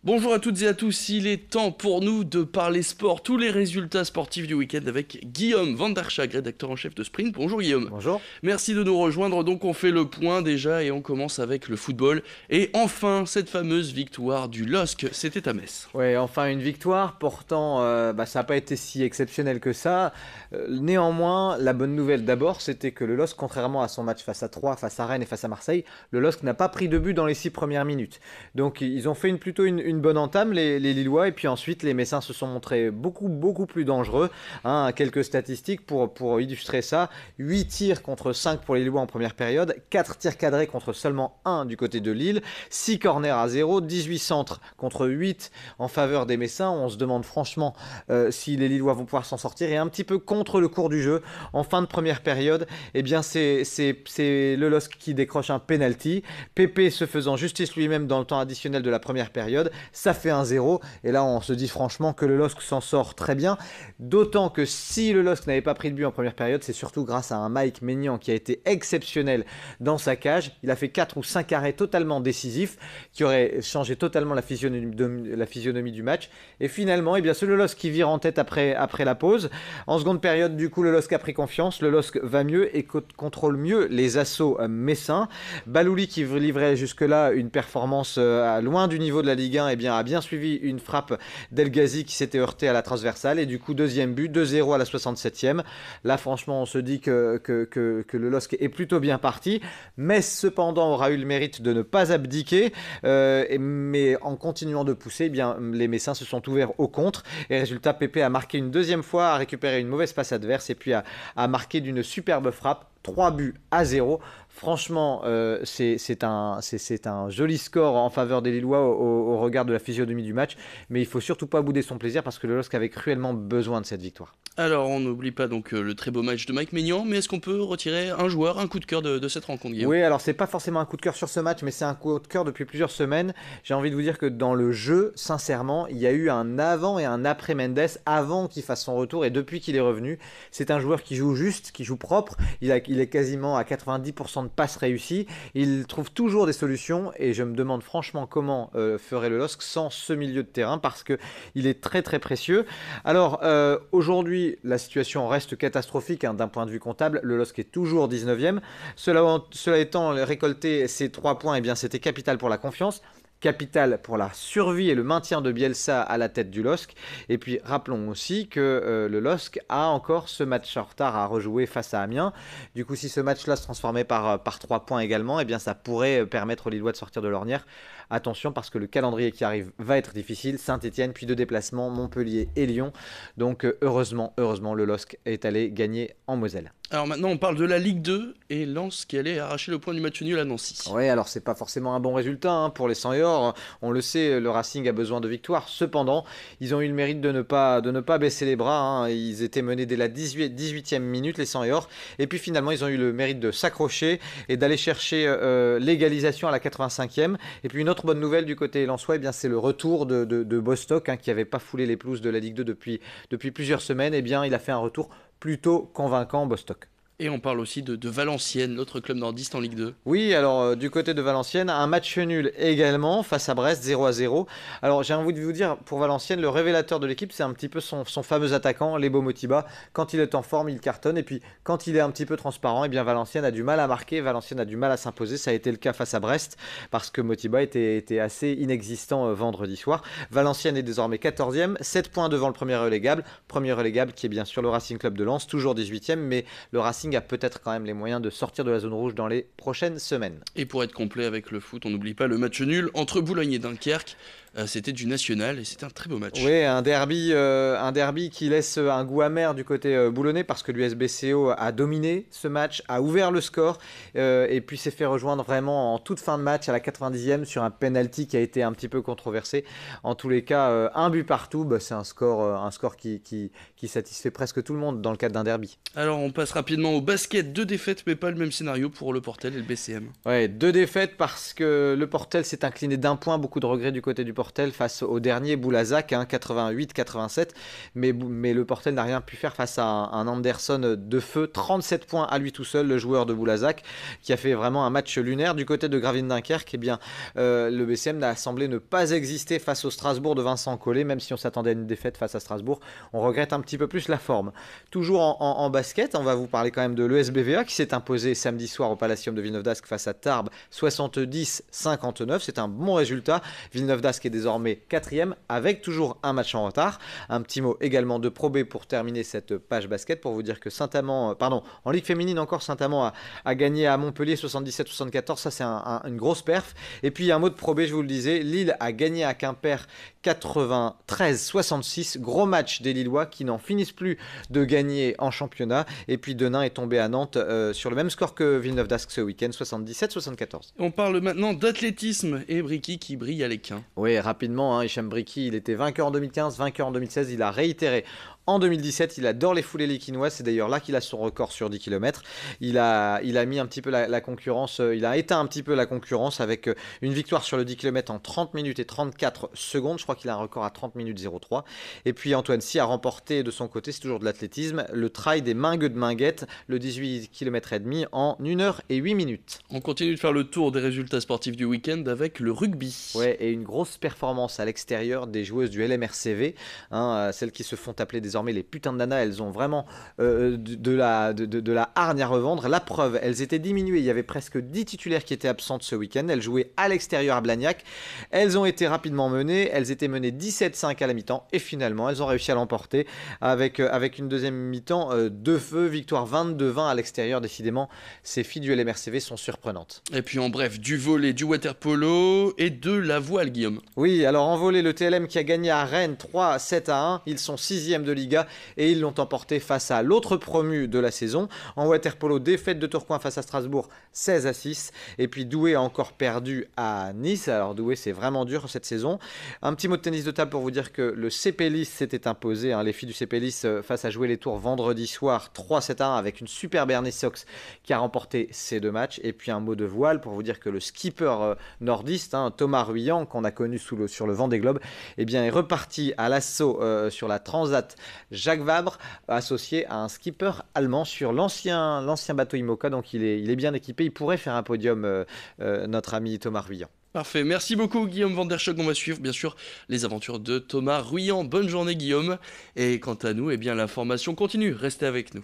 Bonjour à toutes et à tous, il est temps pour nous de parler sport, tous les résultats sportifs du week-end avec Guillaume Van der Schag, rédacteur en chef de Sprint. Bonjour Guillaume. Bonjour. Merci de nous rejoindre, donc on fait le point déjà et on commence avec le football. Et enfin, cette fameuse victoire du LOSC, c'était à Metz. Ouais, enfin une victoire. Pourtant, ça n'a pas été si exceptionnel que ça. Néanmoins, la bonne nouvelle d'abord, c'était que le LOSC, contrairement à son match face à Troyes, face à Rennes et face à Marseille, le LOSC n'a pas pris de but dans les 6 premières minutes. Donc ils ont fait plutôt une bonne entame, les Lillois, et puis ensuite les Messins se sont montrés beaucoup plus dangereux. Hein, quelques statistiques pour illustrer ça. 8 tirs contre 5 pour les Lillois en première période, 4 tirs cadrés contre seulement 1 du côté de Lille, 6 corners à 0, 18 centres contre 8 en faveur des Messins. On se demande franchement si les Lillois vont pouvoir s'en sortir. Et un petit peu contre le cours du jeu, en fin de première période, eh bien c'est le LOSC qui décroche un penalty. Pépé se faisant justice lui-même dans le temps additionnel de la première période. Ça fait 1-0. Et là, on se dit franchement que le LOSC s'en sort très bien. D'autant que si le LOSC n'avait pas pris de but en première période, c'est surtout grâce à un Mike Maignan qui a été exceptionnel dans sa cage. Il a fait 4 ou 5 arrêts totalement décisifs qui auraient changé totalement la physionomie du match. Et finalement, eh bien, c'est le LOSC qui vire en tête après la pause. En seconde période, du coup, le LOSC a pris confiance. Le LOSC va mieux et contrôle mieux les assauts messins. Balouli, qui livrait jusque-là une performance loin du niveau de la Ligue 1, eh bien, a bien suivi une frappe d'El Ghazi qui s'était heurtée à la transversale. Et du coup, deuxième but, 2-0 à la 67e. Là, franchement, on se dit que le LOSC est plutôt bien parti. Metz, cependant, aura eu le mérite de ne pas abdiquer. Mais en continuant de pousser, eh bien, les Messins se sont ouverts au contre. Et résultat, Pépé a marqué une deuxième fois, a récupéré une mauvaise passe adverse et puis a marqué d'une superbe frappe. 3-0. Franchement, c'est un joli score en faveur des Lillois au regard de la physionomie du match. Mais il faut surtout pas bouder son plaisir parce que le LOSC avait cruellement besoin de cette victoire. Alors, on n'oublie pas donc le très beau match de Mike Maignan, mais est-ce qu'on peut retirer un joueur, un coup de cœur de cette rencontre, Guillaume? Oui, alors c'est pas forcément un coup de cœur sur ce match, mais c'est un coup de cœur depuis plusieurs semaines. J'ai envie de vous dire que dans le jeu, sincèrement, il y a eu un avant et un après Mendes, avant qu'il fasse son retour et depuis qu'il est revenu. C'est un joueur qui joue juste, qui joue propre. Il est quasiment à 90% de passes réussies. Il trouve toujours des solutions et je me demande franchement comment ferait le LOSC sans ce milieu de terrain parce que il est très précieux. Alors aujourd'hui, la situation reste catastrophique hein, d'un point de vue comptable. Le LOSC est toujours 19e. Cela étant, récolter ces 3 points, eh bien, c'était capital pour la confiance. Capital pour la survie et le maintien de Bielsa à la tête du LOSC. Et puis rappelons aussi que le LOSC a encore ce match en retard à rejouer face à Amiens. Du coup, si ce match-là se transformait par 3 points également, eh bien, ça pourrait permettre aux Lillois de sortir de l'ornière. Attention parce que le calendrier qui arrive va être difficile. Saint-Etienne, puis 2 déplacements, Montpellier et Lyon. Donc heureusement, le LOSC est allé gagner en Moselle. Alors maintenant, on parle de la Ligue 2 et Lens qui allait arracher le point du match nul à Nancy. Ouais, alors c'est pas forcément un bon résultat hein, pour les 100 et or. On le sait, le Racing a besoin de victoires. Cependant, ils ont eu le mérite de ne pas baisser les bras. Hein. Ils étaient menés dès la 18e minute, les 100 et or. Et puis finalement, ils ont eu le mérite de s'accrocher et d'aller chercher l'égalisation à la 85e. Et puis une autre bonne nouvelle du côté lensois, eh bien, c'est le retour de Bostock hein, qui n'avait pas foulé les pelouses de la Ligue 2 depuis plusieurs semaines. Eh bien, il a fait un retour plutôt convaincant, Bostock. Et on parle aussi de Valenciennes, l'autre club nordiste en Ligue 2. Oui, alors du côté de Valenciennes, un match nul également face à Brest, 0-0. Alors j'ai envie de vous dire, pour Valenciennes, le révélateur de l'équipe, c'est un petit peu son fameux attaquant, Lebo Motiba. Quand il est en forme, il cartonne. Et puis quand il est un petit peu transparent, eh bien Valenciennes a du mal à marquer, Valenciennes a du mal à s'imposer. Ça a été le cas face à Brest, parce que Motiba était assez inexistant vendredi soir. Valenciennes est désormais 14e, 7 points devant le premier relégable. Premier relégable qui est bien sûr le Racing Club de Lens, toujours 18e, mais le Racing a peut-être quand même les moyens de sortir de la zone rouge dans les prochaines semaines. Et pour être complet avec le foot, on n'oublie pas le match nul entre Boulogne et Dunkerque. C'était du national et c'était un très beau match. Oui, un derby qui laisse un goût amer du côté boulonnais parce que l'USBCO a dominé ce match, a ouvert le score et puis s'est fait rejoindre vraiment en toute fin de match à la 90e sur un penalty qui a été un petit peu controversé. En tous les cas, un but partout, bah, c'est un score qui satisfait presque tout le monde dans le cadre d'un derby. Alors on passe rapidement au basket, 2 défaites mais pas le même scénario pour le Portel et le BCM. Ouais, 2 défaites parce que le Portel s'est incliné d'1 point, beaucoup de regrets du côté du Portel face au dernier Boulazac, 88-87. Mais le Portel n'a rien pu faire face à un Anderson de feu. 37 points à lui tout seul, le joueur de Boulazac, qui a fait vraiment un match lunaire. Du côté de Gravelines-Dunkerque, le BCM n'a semblé ne pas exister face au Strasbourg de Vincent Collet, même si on s'attendait à une défaite face à Strasbourg. On regrette un petit peu plus la forme. Toujours en basket, on va vous parler quand même de l'ESBVA qui s'est imposé samedi soir au Palacium de Villeneuve-d'Ascq face à Tarbes, 70-59. C'est un bon résultat. Villeneuve-d'Ascq est désormais 4e avec toujours un match en retard. Un petit mot également de Pro B pour terminer cette page basket, pour vous dire que Saint-Amand, en Ligue féminine encore, Saint-Amand a gagné à Montpellier 77-74. Ça, c'est une grosse perf. Et puis un mot de Pro B, je vous le disais, Lille a gagné à Quimper 93-66. Gros match des Lillois qui n'en finissent plus de gagner en championnat. Et puis Denain est tombé à Nantes sur le même score que Villeneuve-d'Ascq ce week-end, 77-74. On parle maintenant d'athlétisme et Bricky qui brille à l'Équin. Oui, rapidement, Hicham Bricky, il était vainqueur en 2015, vainqueur en 2016, il a réitéré en 2017, il adore les foulées léquinoises, c'est d'ailleurs là qu'il a son record sur 10 km. Il a mis un petit peu la concurrence, il a éteint un petit peu la concurrence avec une victoire sur le 10 km en 30 minutes et 34 secondes. Je crois qu'il a un record à 30 minutes 03. Et puis Antoine Sy a remporté de son côté, c'est toujours de l'athlétisme, le trail des Mingues de Minguettes, le 18 km et demi en 1 heure et 8 minutes. On continue de faire le tour des résultats sportifs du week-end avec le rugby. Ouais, et une grosse performance à l'extérieur des joueuses du LMRCV, celles qui se font appeler désormais les putains de nanas. Elles ont vraiment de la hargne à revendre. La preuve, elles étaient diminuées. Il y avait presque 10 titulaires qui étaient absentes ce week-end. Elles jouaient à l'extérieur à Blagnac. Elles ont été rapidement menées. Elles étaient menées 17-5 à la mi-temps. Et finalement, elles ont réussi à l'emporter avec une deuxième mi-temps de feu. Victoire 22-20 à l'extérieur. Décidément, ces filles du LMRCV sont surprenantes. Et puis en bref, du volley, du water-polo et de la voile, Guillaume. Oui, alors en volley, le TLM qui a gagné à Rennes 3-7-1. Ils sont 6e de Liga et ils l'ont emporté face à l'autre promu de la saison. En water-polo, défaite de Tourcoing face à Strasbourg 16-6. Et puis Douai a encore perdu à Nice. Alors Douai, c'est vraiment dur cette saison. Un petit mot de tennis de table pour vous dire que le CP Lys s'était imposé. Les filles du CP Lys face à jouer les tours vendredi soir 3-7-1 avec une superbe Ernest Sox qui a remporté ces deux matchs. Et puis un mot de voile pour vous dire que le skipper nordiste, Thomas Ruyant, qu'on a connu sur le Vendée Globe, est reparti à l'assaut sur la Transat Jacques Vabre, associé à un skipper allemand sur l'ancien bateau IMOCA. Donc il est bien équipé, il pourrait faire un podium, notre ami Thomas Ruyant. Parfait, merci beaucoup Guillaume Van Der Schock. On va suivre bien sûr les aventures de Thomas Ruyant. Bonne journée Guillaume. Et quant à nous, l'information continue, restez avec nous.